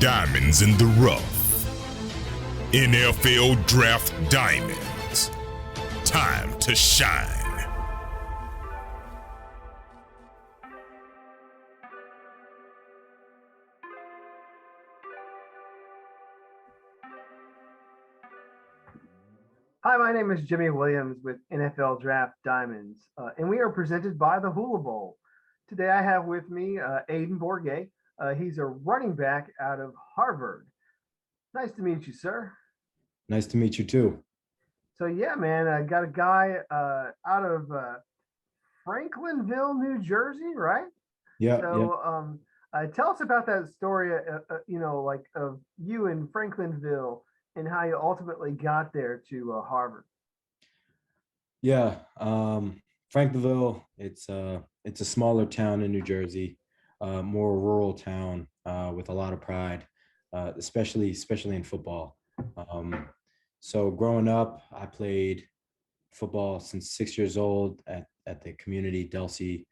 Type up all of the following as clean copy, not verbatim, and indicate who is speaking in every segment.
Speaker 1: Diamonds in the rough. NFL Draft Diamonds. Time to shine.
Speaker 2: Hi, my name is Jimmy Williams with NFL Draft Diamonds, and we are presented by the Hula Bowl. Today I have with me Aidan Borguet. He's a running back out of Harvard. Nice to meet you, sir.
Speaker 3: Nice to meet you too.
Speaker 2: So yeah, man, I got a guy out of Franklinville, New Jersey, right?
Speaker 3: Yeah.
Speaker 2: So tell us about that story, like of you in Franklinville and how you ultimately got there to Harvard.
Speaker 3: Yeah. Franklinville, it's a smaller town in New Jersey, more rural town with a lot of pride, especially in football. So growing up, I played football since 6 years old at the community Delsey,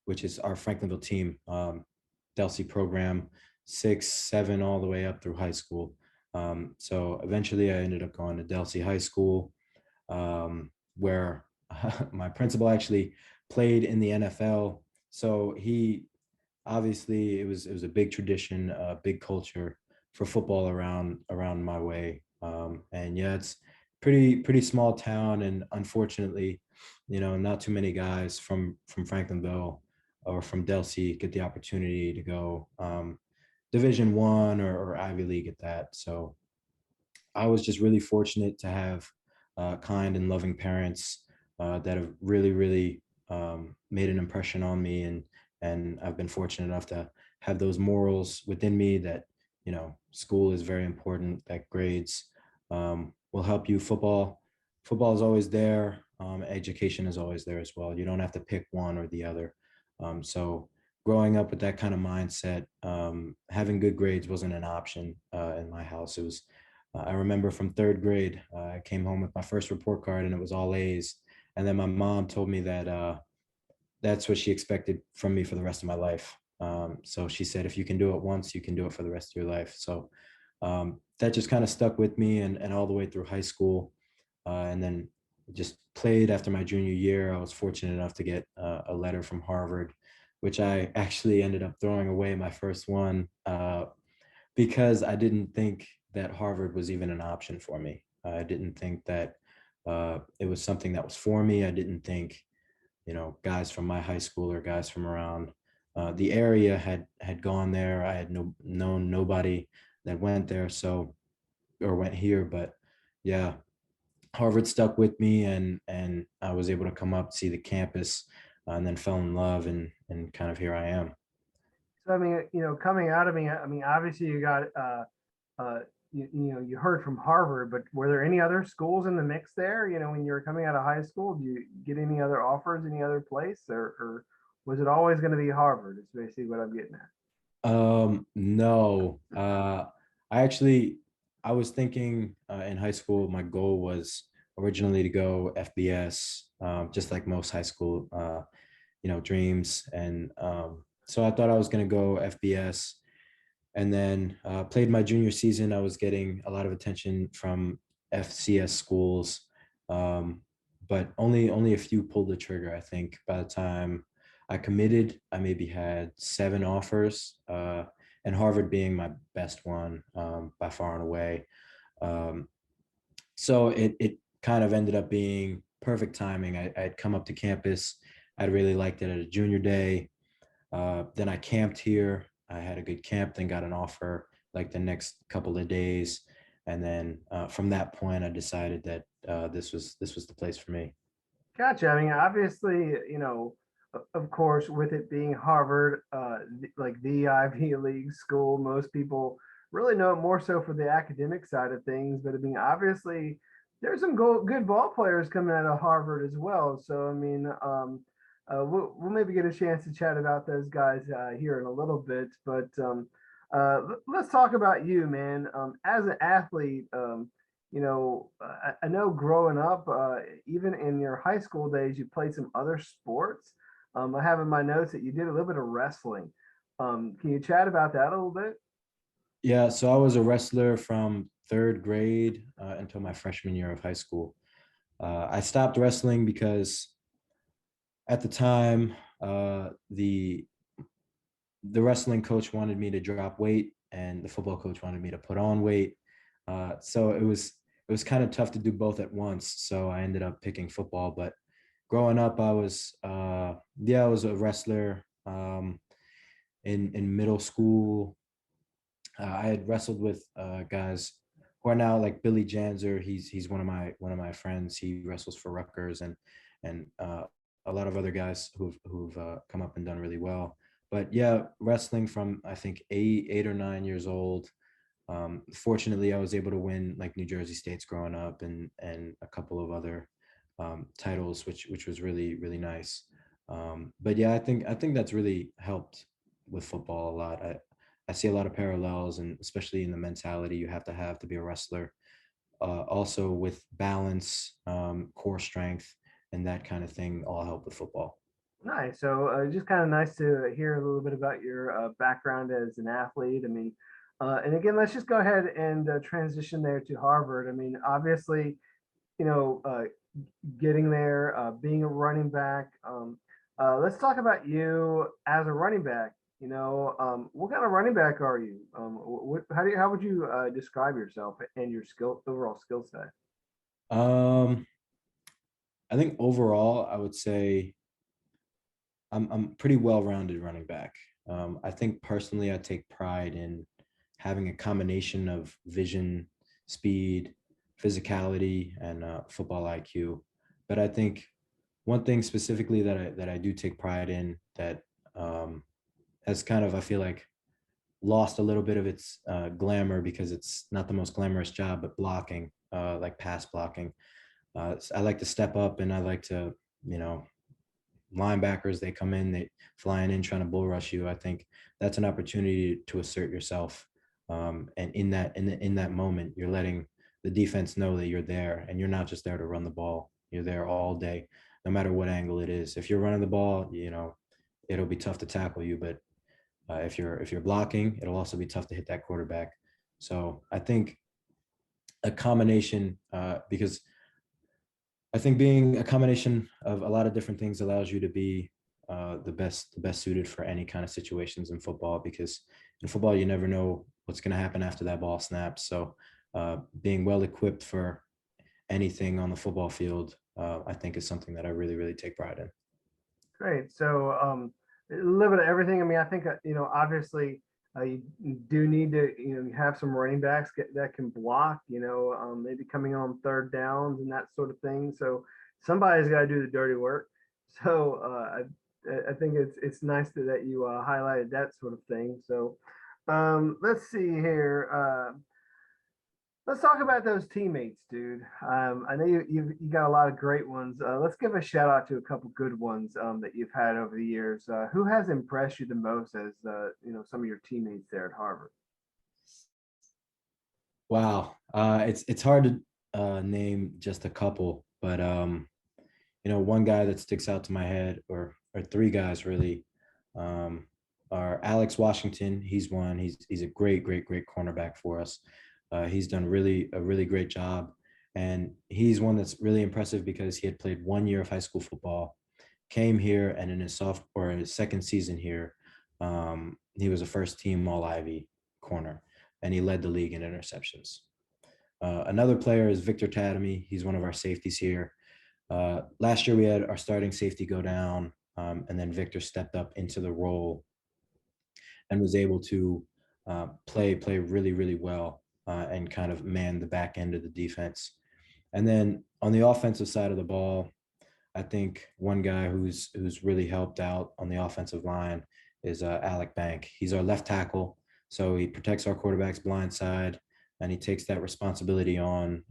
Speaker 3: which is our Franklinville team, Delsey program, 6, 7, all the way up through high school. So eventually I ended up going to Delsey High School, where my principal actually played in the NFL. So he obviously it was a big tradition, a big culture for football around my way. And yeah, it's pretty small town, and unfortunately, not too many guys from Franklinville or from Delsey get the opportunity to go Division I or Ivy League at that. So I was just really fortunate to have kind and loving parents that have really made an impression on me, and I've been fortunate enough to have those morals within me that school is very important, that grades will help you. Football is always there. Education is always there as well. You don't have to pick one or the other. So growing up with that kind of mindset, having good grades wasn't an option in my house. It was, I remember from third grade, I came home with my first report card and it was all A's. And then my mom told me that that's what she expected from me for the rest of my life. So she said, if you can do it once, you can do it for the rest of your life. So that just kind of stuck with me and all the way through high school. And then just played after my junior year. I was fortunate enough to get a letter from Harvard, which I actually ended up throwing away my first one because I didn't think that Harvard was even an option for me. I didn't think that it was something that was for me. I didn't think, guys from my high school or guys from around the area had gone there. I had known nobody that went there, or went here. But yeah, Harvard stuck with me, and I was able to come up, see the campus, and then fell in love, and kind of here I am.
Speaker 2: So I mean, coming out of me, I mean, obviously you got you heard from Harvard, but were there any other schools in the mix there? When you were coming out of high school, do you get any other offers, any other place, or was it always going to be Harvard? Is basically what I'm getting at.
Speaker 3: No. I was thinking in high school, my goal was originally to go FBS, just like most high school, dreams. And so I thought I was going to go FBS, and then played my junior season. I was getting a lot of attention from FCS schools, but only a few pulled the trigger. I think by the time I committed, I maybe had 7 offers, and Harvard being my best one by far and away. So it kind of ended up being perfect timing. I'd come up to campus. I'd really liked it at a junior day. Then I camped here. I had a good camp, then got an offer like the next couple of days. And then from that point, I decided that this was the place for me.
Speaker 2: Gotcha. I mean, obviously, of course, with it being Harvard, like the Ivy League school, most people really know it more so for the academic side of things. But I mean, obviously, there's some good ball players coming out of Harvard as well. So I mean, we'll maybe get a chance to chat about those guys here in a little bit. But let's talk about you, man. As an athlete, I know growing up, even in your high school days, you played some other sports. I have in my notes that you did a little bit of wrestling. Can you chat about that a little bit?
Speaker 3: Yeah, so I was a wrestler from third grade until my freshman year of high school. I stopped wrestling because at the time, the wrestling coach wanted me to drop weight, and the football coach wanted me to put on weight. So it was kind of tough to do both at once. So I ended up picking football. But growing up, I was a wrestler. In middle school, I had wrestled with guys who are now like Billy Janzer. He's one of my friends. He wrestles for Rutgers, and a lot of other guys who've come up and done really well. But yeah, wrestling from I think 8 or 9 years old. Fortunately, I was able to win like New Jersey States growing up, and a couple of other titles, which was really nice. But yeah, I think that's really helped with football a lot. I see a lot of parallels, and especially in the mentality you have to be a wrestler. Also with balance, core strength, and that kind of thing all help with football.
Speaker 2: Nice. So just kind of nice to hear a little bit about your background as an athlete. I mean, and again, let's just go ahead and transition there to Harvard. I mean, obviously, you know, getting there, being a running back. Let's talk about you as a running back. What kind of running back are you? How would you describe yourself and your overall skill set?
Speaker 3: Um, I think overall, I would say I'm pretty well-rounded running back. I think personally, I take pride in having a combination of vision, speed, physicality, and football IQ. But I think one thing specifically that I do take pride in that has kind of I feel like lost a little bit of its glamour because it's not the most glamorous job, but blocking, like pass blocking. I like to step up, and I like to, you know, linebackers, they come in, they flying in trying to bull rush you. I think that's an opportunity to assert yourself. And in that moment, you're letting the defense know that you're there, and you're not just there to run the ball. You're there all day, no matter what angle it is. If you're running the ball, it'll be tough to tackle you. But if you're blocking, it'll also be tough to hit that quarterback. So I think a combination, because I think being a combination of a lot of different things allows you to be the best suited for any kind of situations in football. Because in football, you never know what's going to happen after that ball snaps. So being well equipped for anything on the football field, I think is something that I really take pride in.
Speaker 2: Great. So, a little bit of everything. I mean, I think obviously, you do need to, have some running backs that can block. Maybe coming on third downs and that sort of thing. So somebody's got to do the dirty work. So I think it's nice that you highlighted that sort of thing. So let's see here. Let's talk about those teammates, dude. I know you got a lot of great ones. Let's give a shout out to a couple good ones that you've had over the years. Who has impressed you the most as some of your teammates there at Harvard?
Speaker 3: Wow, it's hard to name just a couple, but one guy that sticks out to my head, or three guys really, um, are Alex Washington. He's one. He's a great cornerback for us. He's done a really great job, and he's one that's really impressive because he had played 1 year of high school football, came here, and in his second season here, he was a first team All Ivy corner, and he led the league in interceptions. Another player is Victor Tatamy. He's one of our safeties here. Last year we had our starting safety go down, and then Victor stepped up into the role and was able to play really well, and kind of man the back end of the defense. And then on the offensive side of the ball, I think one guy who's really helped out on the offensive line is Alec Bank. He's our left tackle, so he protects our quarterback's blind side, and he takes that responsibility on,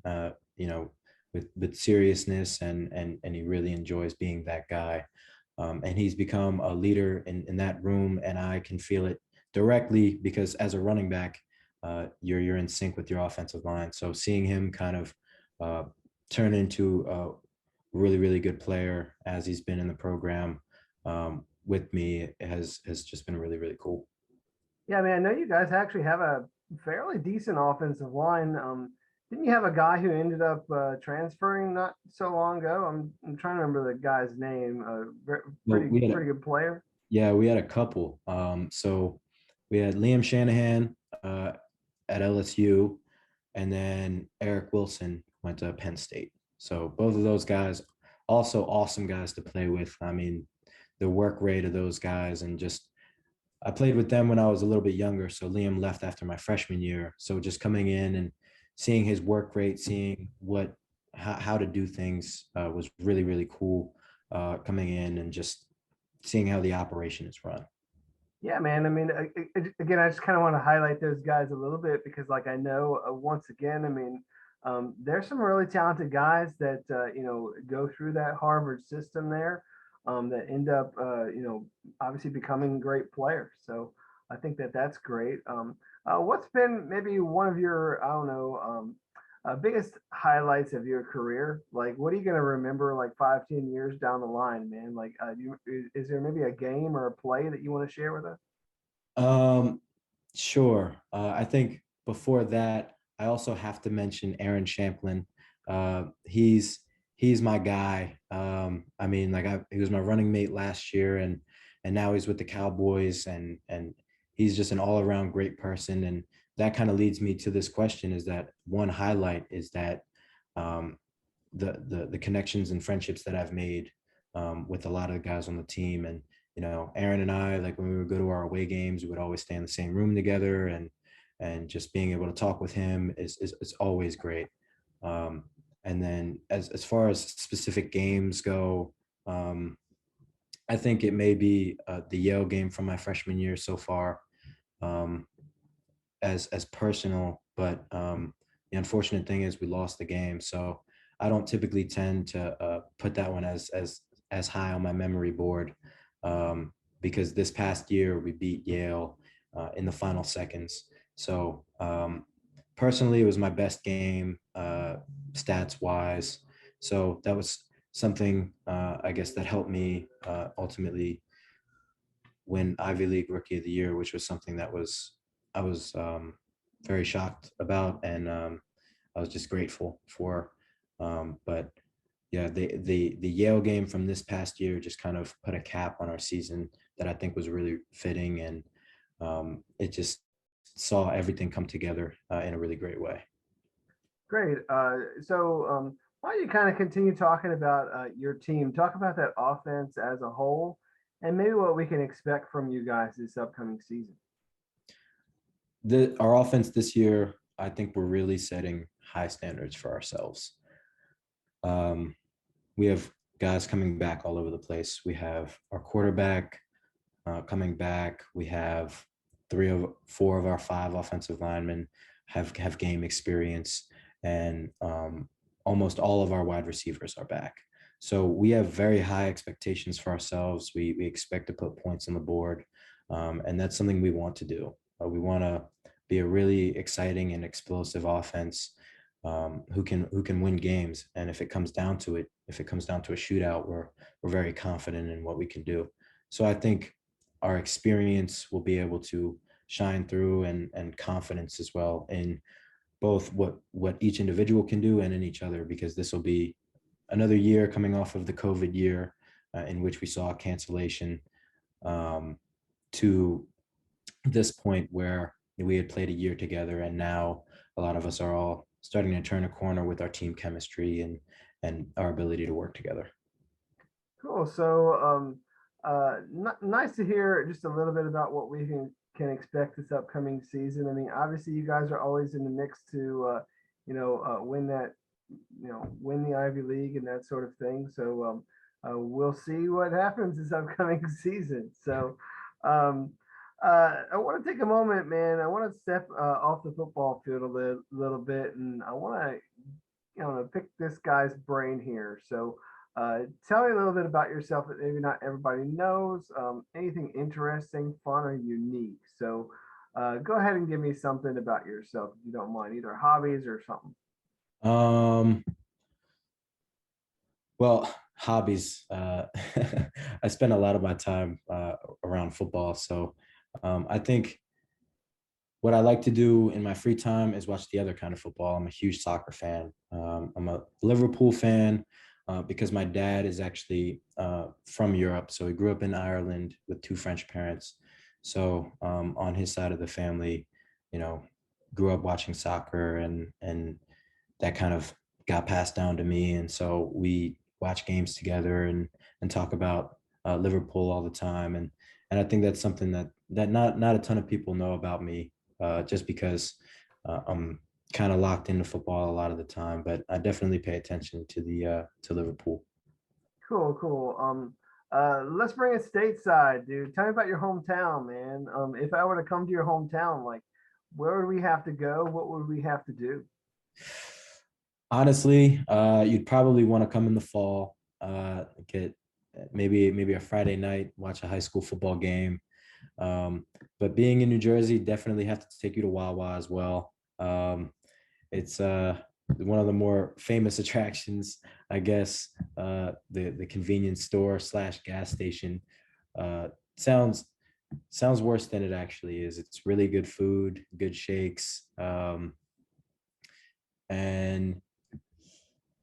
Speaker 3: with seriousness, and he really enjoys being that guy. And he's become a leader in that room, and I can feel it directly because as a running back, you're in sync with your offensive line. So seeing him kind of turn into a really good player as he's been in the program with me has just been really cool.
Speaker 2: Yeah, I mean, I know you guys actually have a fairly decent offensive line. Didn't you have a guy who ended up transferring not so long ago? I'm trying to remember the guy's name.
Speaker 3: Well, we had
Speaker 2: Pretty good player.
Speaker 3: yeah, we had a couple. So we had Liam Shanahan at LSU, and then Eric Wilson went to Penn State. So both of those guys, also awesome guys to play with. I mean, the work rate of those guys, and just I played with them when I was a little bit younger. So Liam left after my freshman year. So just coming in and seeing his work rate, seeing how to do things was really, really cool. Coming in and just seeing how the operation is run.
Speaker 2: Yeah, man. I mean, again, I just kind of want to highlight those guys a little bit because, like, I know once again, I mean, there's some really talented guys that go through that Harvard system there, that end up obviously becoming great players. So I think that that's great. What's been maybe one of your, I don't know, biggest highlights of your career? Like, what are you going to remember like 5, 10 years down the line, man? Like, is there maybe a game or a play that you want to share with us?
Speaker 3: Um, sure. I think before that, I also have to mention Aaron Champlin. He's my guy. I mean, like he was my running mate last year, and now he's with the Cowboys, and he's just an all around great person. And that kind of leads me to this question: is that one highlight is that um, the connections and friendships that I've made with a lot of the guys on the team. And Aaron and I, like when we would go to our away games, we would always stay in the same room together, and just being able to talk with him is always great. Um, and then as far as specific games go, I think it may be the Yale game from my freshman year so far, um, as personal. But the unfortunate thing is we lost the game, so I don't typically tend to put that one as high on my memory board, um, because this past year we beat Yale in the final seconds. So personally, it was my best game stats wise. So that was something I guess that helped me ultimately win Ivy League Rookie of the Year, which was something that I was very shocked about, and I was just grateful for. But yeah, the Yale game from this past year just kind of put a cap on our season that I think was really fitting, and it just saw everything come together in a really great way.
Speaker 2: Great. Why don't you kind of continue talking about your team? Talk about that offense as a whole, and maybe what we can expect from you guys this upcoming season.
Speaker 3: Our offense this year, I think we're really setting high standards for ourselves. Um, we have guys coming back all over the place. We have our quarterback coming back. We have 4 of our 5 offensive linemen have game experience, and almost all of our wide receivers are back. So we have very high expectations for ourselves. We expect to put points on the board, and that's something we want to do. We want to be a really exciting and explosive offense, who can win games. And if it comes down to it, if it comes down to a shootout, we're very confident in what we can do. So I think our experience will be able to shine through, and confidence as well in both what each individual can do and in each other, because this will be another year coming off of the COVID year, in which we saw a cancellation, um, to this point where we had played a year together, and now a lot of us are all starting to turn a corner with our team chemistry and our ability to work together.
Speaker 2: Cool. So, nice to hear just a little bit about what we can expect this upcoming season. I mean, obviously, you guys are always in the mix to, win that, win the Ivy League and that sort of thing. So, we'll see what happens this upcoming season. So, um, I want to take a moment, man. I want to step off the football field a little bit, and I want to pick this guy's brain here. So, tell me a little bit about yourself that maybe not everybody knows. Anything interesting, fun, or unique. So, go ahead and give me something about yourself if you don't mind, either hobbies or something.
Speaker 3: Um, well, hobbies. I spend a lot of my time around football, so I think what I like to do in my free time is watch the other kind of football. I'm a huge soccer fan. I'm a Liverpool fan because my dad is actually from Europe. So he grew up in Ireland with two French parents. So on his side of the family, you know, grew up watching soccer, and that kind of got passed down to me. And so we watch games together and talk about Liverpool all the time. And I think that's something that not a ton of people know about me, just because I'm kind of locked into football a lot of the time. But I definitely pay attention to Liverpool.
Speaker 2: Cool, cool. Let's bring it stateside, dude. Tell me about your hometown, man. If I were to come to your hometown, like, where would we have to go? What would we have to do?
Speaker 3: Honestly, you'd probably want to come in the fall, get maybe a Friday night, watch a high school football game. But being in New Jersey, definitely have to take you to Wawa as well. It's one of the more famous attractions, I guess. The convenience store slash gas station. Uh, sounds sounds worse than it actually is. It's really good food, good shakes, and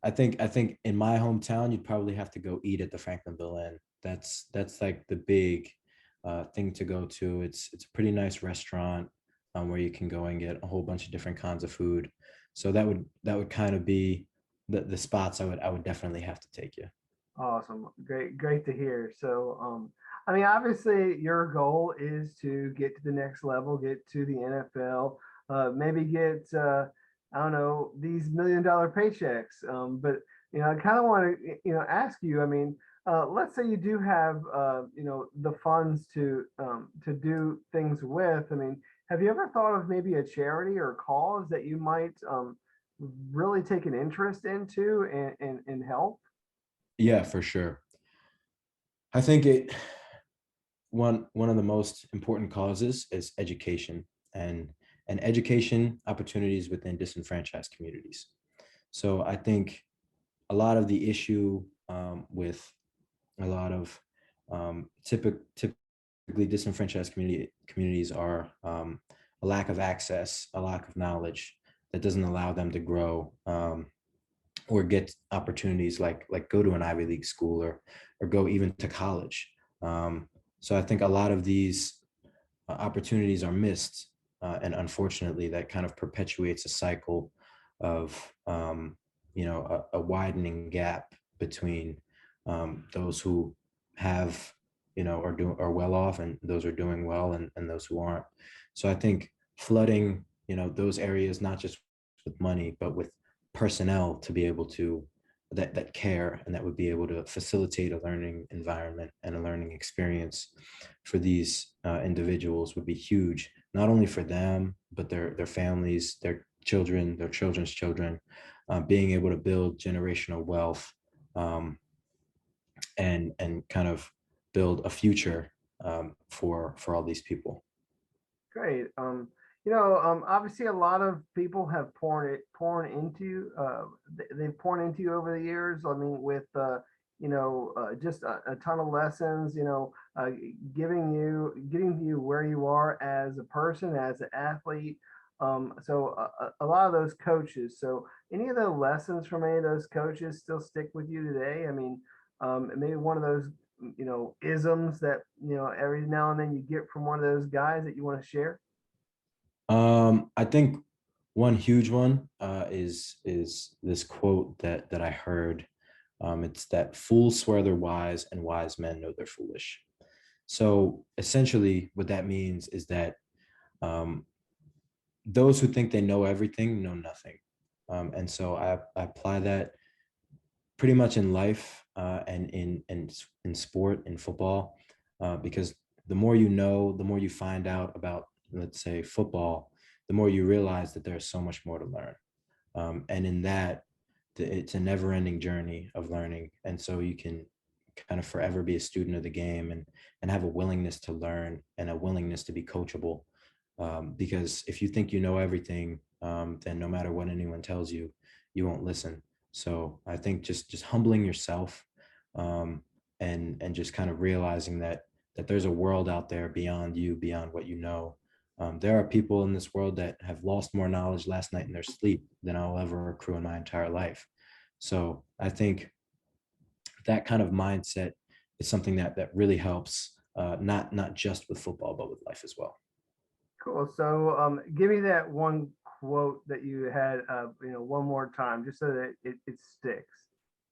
Speaker 3: I think in my hometown you'd probably have to go eat at the Franklinville Inn. That's like the big thing to go to. It's a pretty nice restaurant where you can go and get a whole bunch of different kinds of food. So that would kind of be the spots I would definitely have to take you.
Speaker 2: Awesome. Great, great to hear. So, I mean, obviously your goal is to get to the next level, get to the NFL, maybe get, I don't know, these $1 million paychecks. But, I kind of want to, ask you, I mean, let's say you do have, the funds to do things with. I mean, have you ever thought of maybe a charity or cause that you might, really take an interest into and help?
Speaker 3: Yeah, for sure. I think it one of the most important causes is education, and education opportunities within disenfranchised communities. So I think a lot of the issue with a lot of typically disenfranchised communities are a lack of access, a lack of knowledge that doesn't allow them to grow, or get opportunities like go to an Ivy League school, or go even to college. So I think a lot of these opportunities are missed, and unfortunately, that kind of perpetuates a cycle of a widening gap between those who have are well off, and those are doing well, and those who aren't. So I think flooding those areas, not just with money but with personnel to be able to that care, and that would be able to facilitate a learning environment and a learning experience for these individuals would be huge, not only for them but their families, their children, their children's children, being able to build generational wealth, and kind of build a future for all these people.
Speaker 2: Great. Obviously a lot of people have poured into they've poured into you over the years. I mean, with just a ton of lessons, getting you where you are as a person, as an athlete. So a lot of those coaches. So any of the lessons from any of those coaches still stick with you today? I mean, maybe one of those isms that every now and then you get from one of those guys that you want to share.
Speaker 3: I think one huge one is this quote that I heard. It's that fools swear they're wise and wise men know they're foolish. So essentially, what that means is that um, those who think they know everything know nothing. And so I apply that pretty much in life, and in sport, in football, because the more you know, the more you find out about, let's say, football, the more you realize that there's so much more to learn. And in that, it's a never-ending journey of learning, and so you can kind of forever be a student of the game, and have a willingness to learn and a willingness to be coachable. Because if you think you know everything, then no matter what anyone tells you, you won't listen. So I think just humbling yourself, and just kind of realizing that there's a world out there beyond you, beyond what you know, There are people in this world that have lost more knowledge last night in their sleep than I'll ever accrue in my entire life. So I think that kind of mindset is something that really helps, not just with football, but with life as well.
Speaker 2: Cool. So give me that one quote that you had, one more time, just so that it sticks.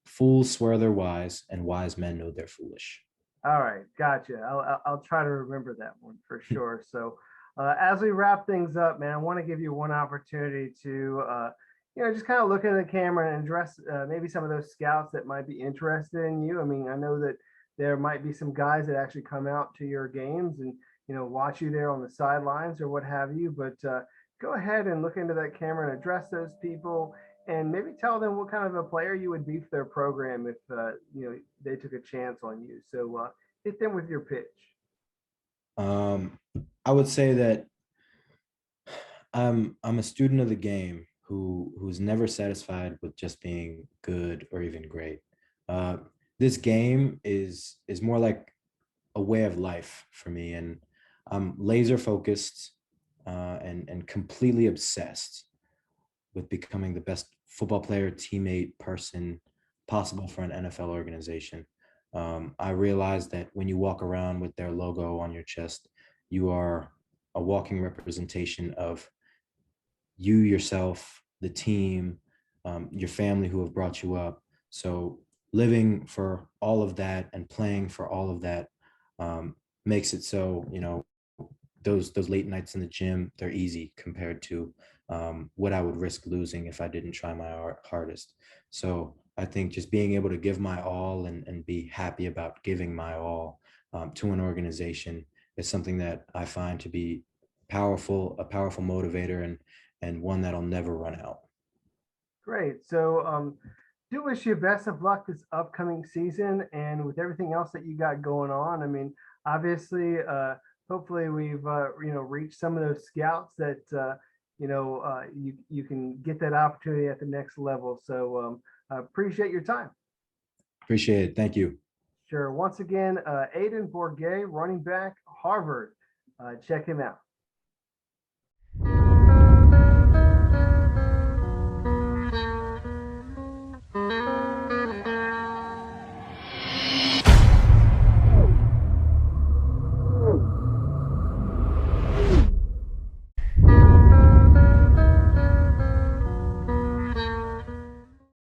Speaker 3: Fools swear they're wise, and wise men know they're foolish.
Speaker 2: All right, gotcha. I'll try to remember that one for sure. So, as we wrap things up, man, I want to give you one opportunity to, just kind of look at the camera and address maybe some of those scouts that might be interested in you. I mean, I know that there might be some guys that actually come out to your games and watch you there on the sidelines or what have you. But go ahead and look into that camera and address those people and maybe tell them what kind of a player you would be for their program if they took a chance on you. So hit them with your pitch.
Speaker 3: I would say that I'm a student of the game who's never satisfied with just being good or even great. This game is more like a way of life for me, and I'm laser focused and completely obsessed with becoming the best football player, teammate, person possible for an NFL organization. I realize that when you walk around with their logo on your chest, you are a walking representation of you yourself, the team, your family who have brought you up. So living for all of that and playing for all of that makes it so, those late nights in the gym, they're easy compared to what I would risk losing if I didn't try my hardest. So I think just being able to give my all and be happy about giving my all to an organization is something that I find to be a powerful motivator and one that'll never run out.
Speaker 2: Great. So do wish you best of luck this upcoming season and with everything else that you got going on. I mean, obviously, hopefully we've reached some of those scouts that you can get that opportunity at the next level. So appreciate your time.
Speaker 3: Appreciate it. Thank you.
Speaker 2: Sure. Once again, Aidan Borguet, running back, Harvard. Check him out.